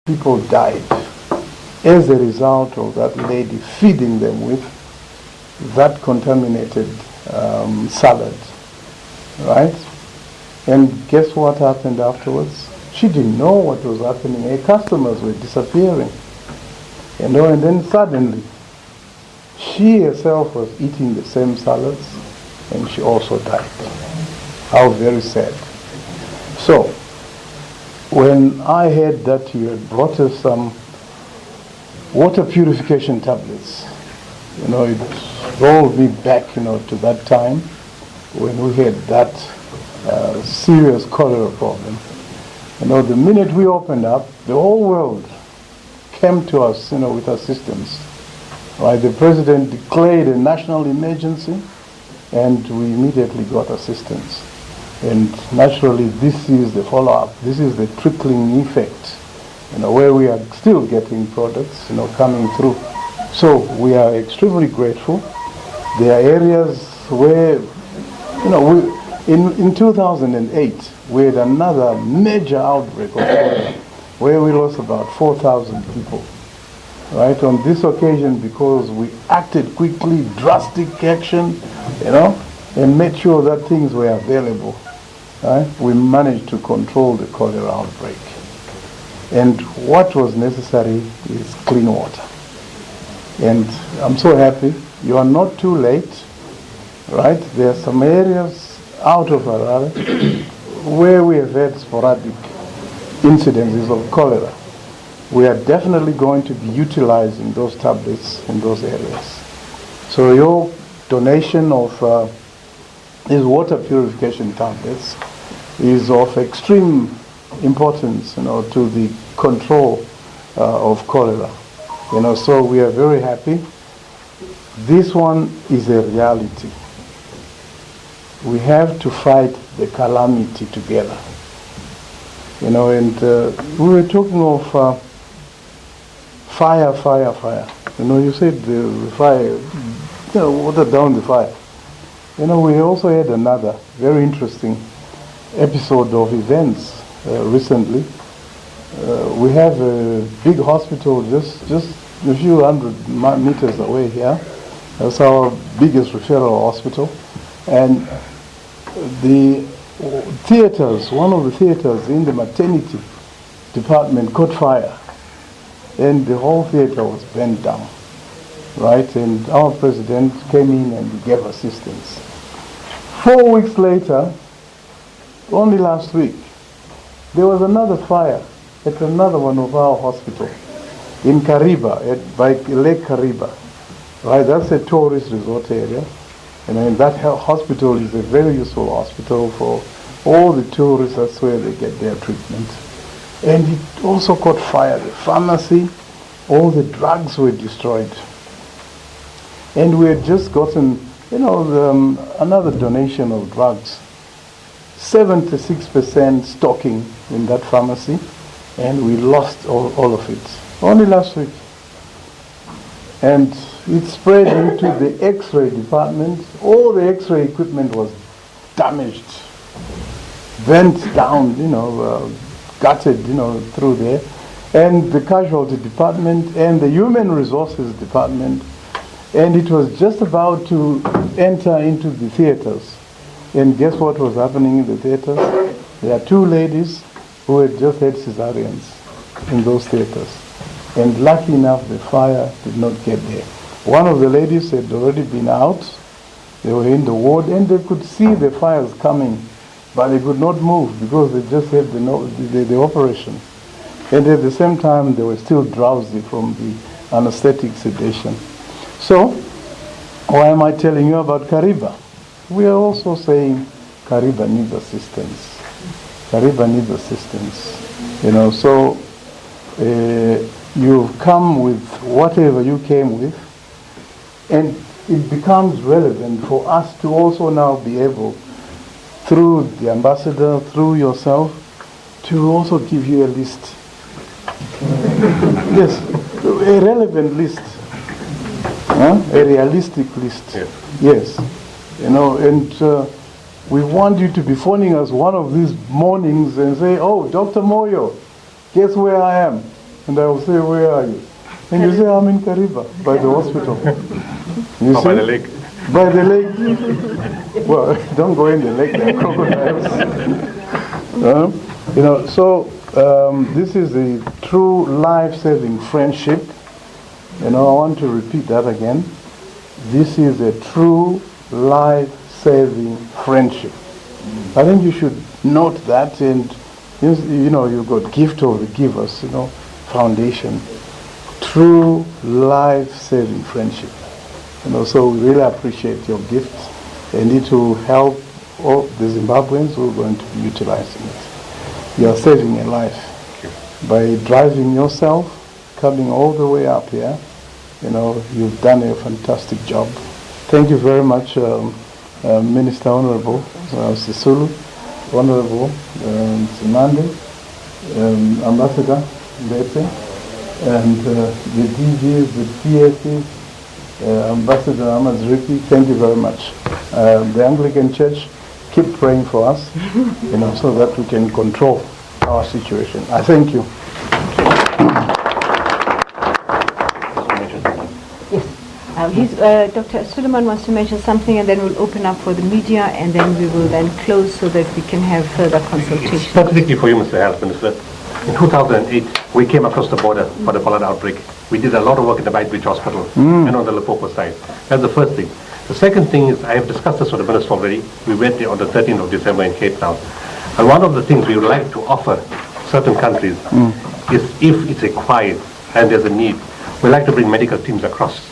people died as a result of that lady feeding them with that contaminated salad, right? And guess what happened afterwards? She didn't know what was happening. Her customers were disappearing. And then suddenly, she herself was eating the same salads, and she also died. How very sad. So, when I heard that you had brought us some water purification tablets, it rolled me back, to that time when we had that serious cholera problem. The minute we opened up, the whole world came to us, with assistance. Right? The president declared a national emergency, and we immediately got assistance. And naturally, this is the follow-up. This is the trickling effect, where we are still getting products, coming through. So we are extremely grateful. There are areas where, in 2008, we had another major outbreak of cholera, where we lost about 4,000 people. Right? On this occasion, because we acted quickly, drastic action, and made sure that things were available, right? We managed to control the cholera outbreak. And what was necessary is clean water. And I'm so happy you are not too late, right? There are some areas out of Harare where we have had sporadic incidences of cholera. We are definitely going to be utilizing those tablets in those areas. So your donation of these water purification tablets is of extreme importance, to the control of cholera. So we are very happy. This one is a reality. We have to fight the calamity together. And we were talking of fire. You said the fire, water down the fire. We also had another very interesting episode of events recently. We have a big hospital just a few hundred meters away here. That's our biggest referral hospital. And the theaters, one of the theaters in the maternity department caught fire. And the whole theater was burned down, right? And our president came in and gave assistance. 4 weeks later, only last week, there was another fire at another one of our hospitals in Kariba, by Lake Kariba, right? That's a tourist resort area. And that hospital is a very useful hospital for all the tourists. That's where they get their treatment. And it also caught fire. The pharmacy, all the drugs were destroyed. And we had just gotten, another donation of drugs. 76% stocking in that pharmacy, and we lost all of it. Only last week. And it spread into the X-ray department. All the X-ray equipment was damaged, bent down, gutted, through there. And the casualty department and the human resources department. And it was just about to enter into the theaters. And guess what was happening in the theaters? There are two ladies who had just had cesareans in those theaters. And lucky enough, the fire did not get there. One of the ladies had already been out. They were in the ward, and they could see the fires coming, but they could not move because they just had the operation. And at the same time, they were still drowsy from the anesthetic sedation. So, why am I telling you about Kariba? We are also saying Kariba needs assistance. Kariba needs assistance. So you've come with whatever you came with, and it becomes relevant for us to also now be able, through the ambassador, through yourself, to also give you a list. Yes, a relevant list. A realistic list. Yeah. Yes. And we want you to be phoning us one of these mornings and say, oh, Dr. Moyo, guess where I am? And I will say, where are you? And you say, I'm in Kariba, by the hospital. You by the lake. By the lake. Well, don't go in the lake, there are crocodiles. So this is a true life-saving friendship. I want to repeat that again. This is a true life-saving friendship. I think you should note that, and you've got Gift of the Givers, Foundation. True life-saving friendship. So we really appreciate your gifts, and it will help all the Zimbabweans who are going to be utilizing it. You are saving a life by driving yourself, coming all the way up here. You've done a fantastic job. Thank you very much, Minister Honorable Sisulu, Honorable Simande, Ambassador Mbete, and the DGs, the PSs, Ambassador Amazriki. Thank you very much. The Anglican Church, keep praying for us, so that we can control our situation. I thank you. Dr. Suleiman wants to mention something, and then we'll open up for the media, and then we will then close so that we can have further consultation. Specifically for you, Mr. Health Minister, in 2008, we came across the border for the cholera outbreak. We did a lot of work in the Beitbridge Hospital and on the Limpopo side. That's the first thing. The second thing is, I have discussed this with the Minister already. We went there on the 13th of December in Cape Town. And one of the things we would like to offer certain countries is, if it's required and there's a need, we like to bring medical teams across.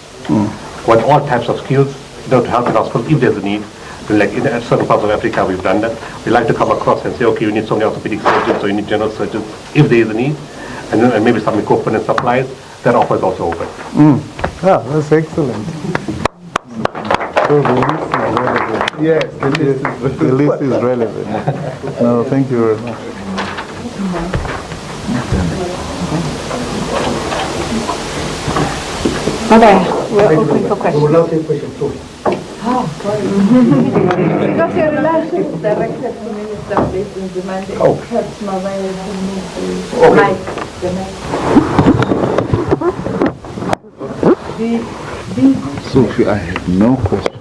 With all types of skills, to help in hospitals if there's a need. Like in certain parts of Africa, we've done that. We like to come across and say, okay, you need so many orthopedic surgeons, or you need general surgeons, if there is a need, and maybe some equipment and supplies. That offer is also open. Yeah, that's excellent. So the list is relevant. Yes, the list is relevant. No, thank you very much. Okay, we're open for questions. We will now take questions too. Because your relation is directed to Minister based in Zimbabwe. Perhaps Mavaya can move the mic. Sophie, I have no question. I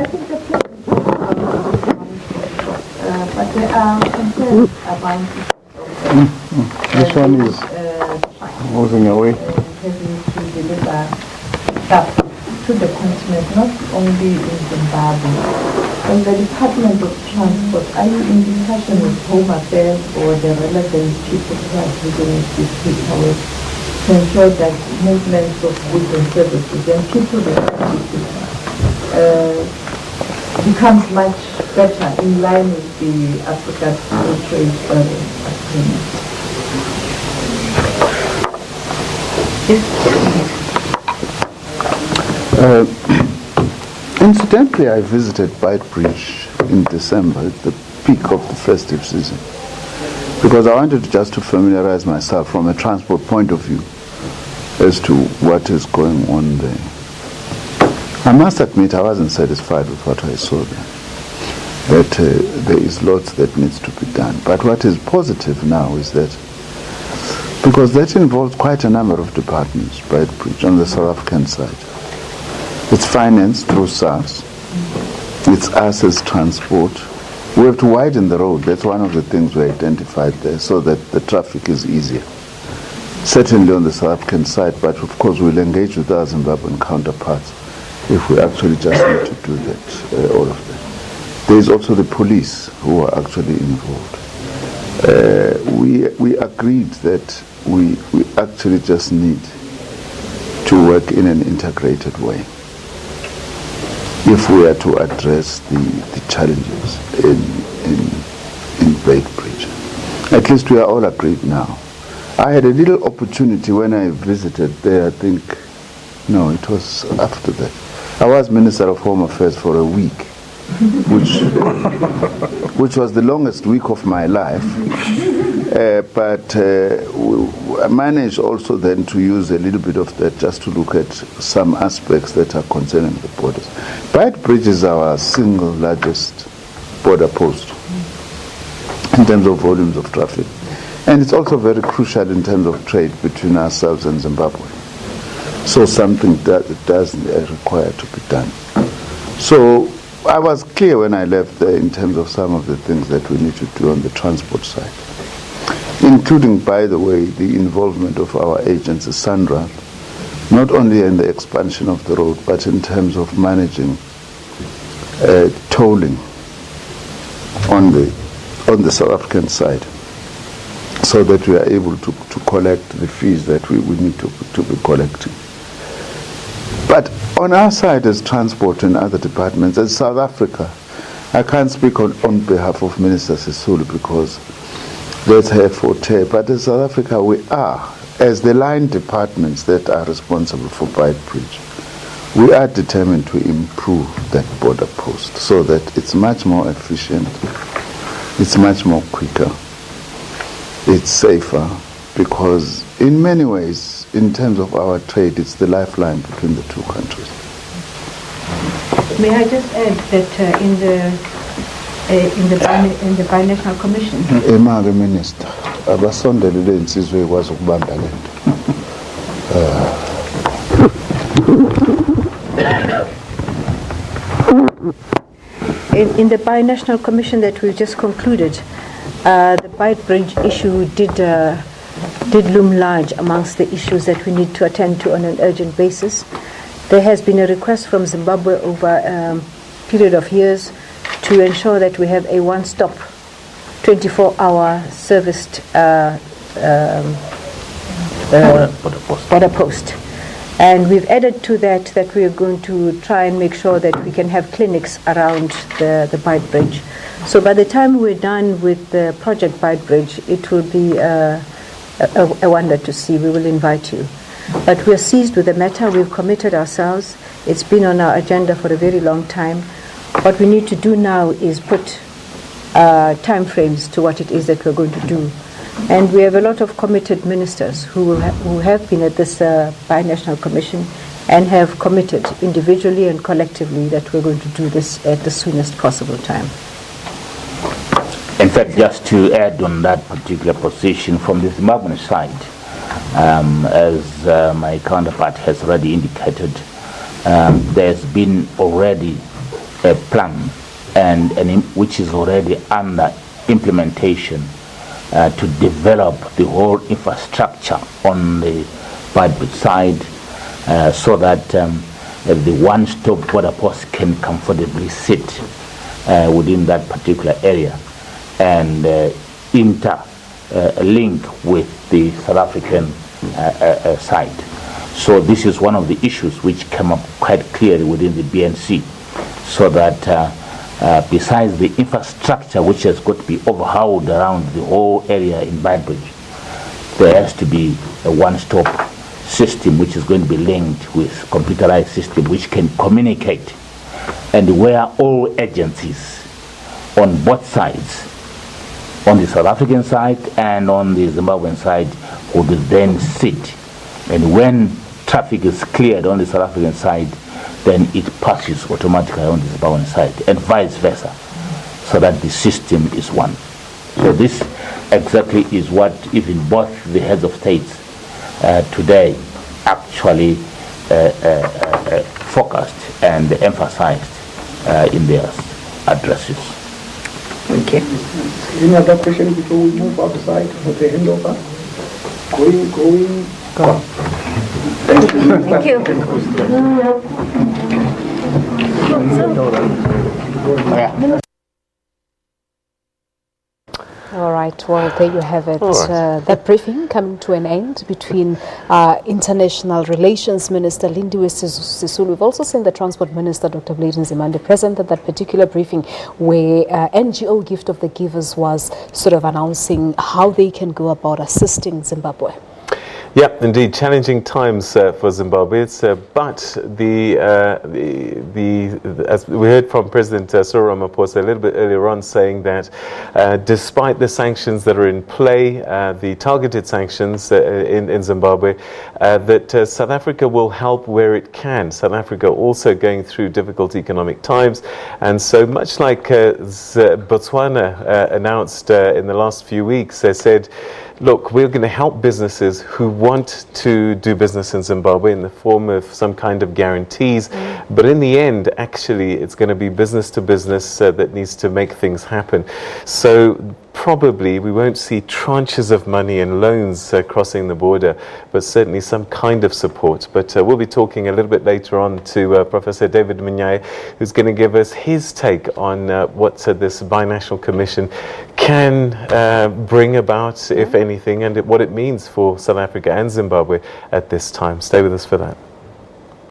think the but there are concerns about This one is moving away. having to deliver stuff to the continent, not only in Zimbabwe. From the Department of Transport, are you in discussion with Home Affairs or the relevant people who are dealing with this paperwork to ensure that movements of goods and services and people becomes much better in line with the Africa Free Trade Agreement? Incidentally, I visited Beitbridge in December, at the peak of the festive season, because I wanted just to familiarize myself from a transport point of view as to what is going on there. I must admit I wasn't satisfied with what I saw there, that there is lots that needs to be done. But what is positive now is that, because that involves quite a number of departments, Beitbridge, on the South African side. It's finance through SARS. It's us as transport. We have to widen the road. That's one of the things we identified there, so that the traffic is easier. Certainly on the South African side, but of course we'll engage with our Zimbabwean counterparts if we actually just need to do that, all of that. There is also the police who are actually involved. We agreed that we actually just need to work in an integrated way if we are to address the challenges in Beitbridge. At least we are all agreed now. I had a little opportunity when I visited there, I think, no, it was after that. I was Minister of Home Affairs for a week, which was the longest week of my life. But I managed also then to use a little bit of that just to look at some aspects that are concerning the borders. Beitbridge is our single largest border post. in terms of volumes of traffic. And it's also very crucial in terms of trade between ourselves and Zimbabwe. So something that does require to be done. So I was clear when I left there in terms of some of the things that we need to do on the transport side, including, by the way, the involvement of our agency, Sandra, not only in the expansion of the road, but in terms of managing tolling on the South African side, so that we are able to collect the fees that we need to be collecting. But on our side as transport and other departments, as South Africa, I can't speak on behalf of Minister Sisulu because that's her forte, but as South Africa we are, as the line departments that are responsible for Beitbridge, we are determined to improve that border post so that it's much more efficient, it's much more quicker, it's safer, because in many ways, in terms of our trade, it's the lifeline between the two countries. May I just add that in the Binational Commission, Emake Minister, abasondele le nsizwe ikwazi ukubamba le in the Binational Commission that we've just concluded, the Beitbridge issue did loom large amongst the issues that we need to attend to on an urgent basis. There has been a request from Zimbabwe over a period of years to ensure that we have a one-stop, 24-hour serviced border post. And we've added to that we are going to try and make sure that we can have clinics around the Beitbridge. So by the time we're done with the project Beitbridge, it will be a wonder to see. We will invite you. But we're seized with the matter. We've committed ourselves. It's been on our agenda for a very long time. What we need to do now is put time frames to what it is that we're going to do. And we have a lot of committed ministers who have been at this Binational Commission and have committed individually and collectively that we're going to do this at the soonest possible time. In fact, just to add on that particular position from the Zimbabwean side, as my counterpart has already indicated, there's been already a plan and which is already under implementation to develop the whole infrastructure on the Beitbridge side so that the one-stop border post can comfortably sit within that particular area and interlink with the South African side. So this is one of the issues which came up quite clearly within the BNC, so that besides the infrastructure which has got to be overhauled around the whole area in Beitbridge, there has to be a one-stop system which is going to be linked with computerized system which can communicate, and where all agencies on both sides, on the South African side and on the Zimbabwean side, would then sit, and when traffic is cleared on the South African side, then it passes automatically on the Zimbabwean side, and vice versa, so that the system is one. So this exactly is what even both the heads of states today actually focused and emphasized in their addresses. Thank you. Any other question before we move outside for the handover? Go. Thank you. All right, well, there you have it. That briefing coming to an end between International Relations Minister Lindiwe Sisulu. We've also seen the Transport Minister, Dr. Bladen Zimande, present at that particular briefing where NGO Gift of the Givers was sort of announcing how they can go about assisting Zimbabwe. Yeah, indeed, challenging times for Zimbabwe. But as we heard from President Cyril Ramaphosa a little bit earlier on, saying that despite the sanctions that are in play, the targeted sanctions in Zimbabwe, that South Africa will help where it can. South Africa also going through difficult economic times, and so much like Botswana announced in the last few weeks, they said, look, we're going to help businesses who want to do business in Zimbabwe in the form of some kind of guarantees. But in the end, actually, it's going to be business to business that needs to make things happen. So probably we won't see tranches of money and loans crossing the border, but certainly some kind of support. But we'll be talking a little bit later on to Professor David Munyaye, who's going to give us his take on what this Binational Commission can bring about, if anything, and what it means for South Africa and Zimbabwe at this time. Stay with us for that.